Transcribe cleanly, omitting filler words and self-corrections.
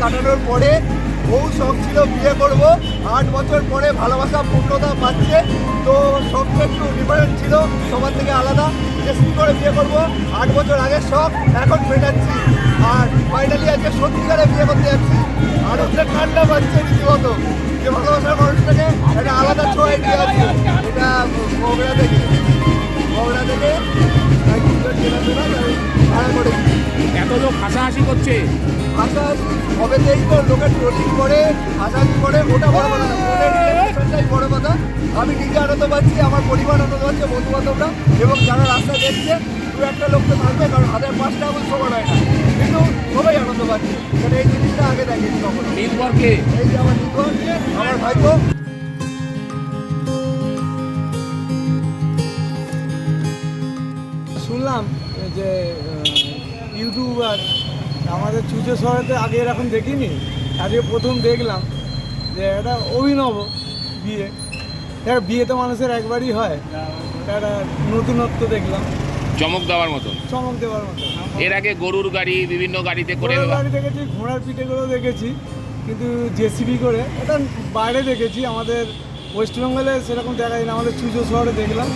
কাটানোর পরে বহু শখ ছিল বিয়ে করব, 8 বছর পরে ভালোবাসা পূর্ণতা পাচ্ছে। তো শখটা একটু ডিফারেন্ট ছিল, সবার থেকে আলাদা, যে কী করে বিয়ে করব। 8 বছর আগের শখ এখন মেটাচ্ছি, আর ফাইনালি আজকে সত্যিকারে বিয়ে করতে যাচ্ছি। আর ওটা ঠান্ডা পাচ্ছে রীতিমতো, যে ভালোবাসার মানুষটাকে একটা আলাদা ছোঁয়ায় দিয়ে আছে। এটা মগরা থেকে ভাড়া করে এত লোক হাসাহাসি করছে। হাসাহাসি হবে দেই তো, লোকে ট্রোলিং করে, হাসাহাসি করে, ওটা বড় কথা না, রিলেশনটাই বড় কথা। আমি নিজে আনন্দ পাচ্ছি, আমার পরিবার আনন্দ পাচ্ছে, বন্ধু বান্ধবরা, এবং যারা রাস্তা দেখছে, দু একটা লোক তো থাকবে, কারণ হাজার 5টা আমার সবার হয় না, কিন্তু সবাই আনন্দ পাচ্ছে। কারণ এই জিনিসটা আগে দেখেনি কখনো। নীলবরকে এই যে আমার নিকট, আমার ভাইপো। শুনলাম যে ইউটিউবার আমাদের চুচে শহরেতে আগে এরকম দেখিনি, আজকে প্রথম দেখলাম যে এটা অভিনব বিয়ে। বিয়ে তো মানুষের একবারই হয়, একটা নতুনত্ব দেখলাম, চমক দেওয়ার মতন। চমক দেওয়ার মতো। এর আগে গরুর গাড়ি, বিভিন্ন গাড়িতে করে ঘোড়ার গাড়ি দেখেছি, ঘোড়ার পিঠে করেও দেখেছি, কিন্তু জেসিবি করে এটা বাইরে দেখেছি। আমাদের ওয়েস্ট বেঙ্গলে সেরকম দেখা যায় না, আমাদের চুচো শহরে দেখলাম।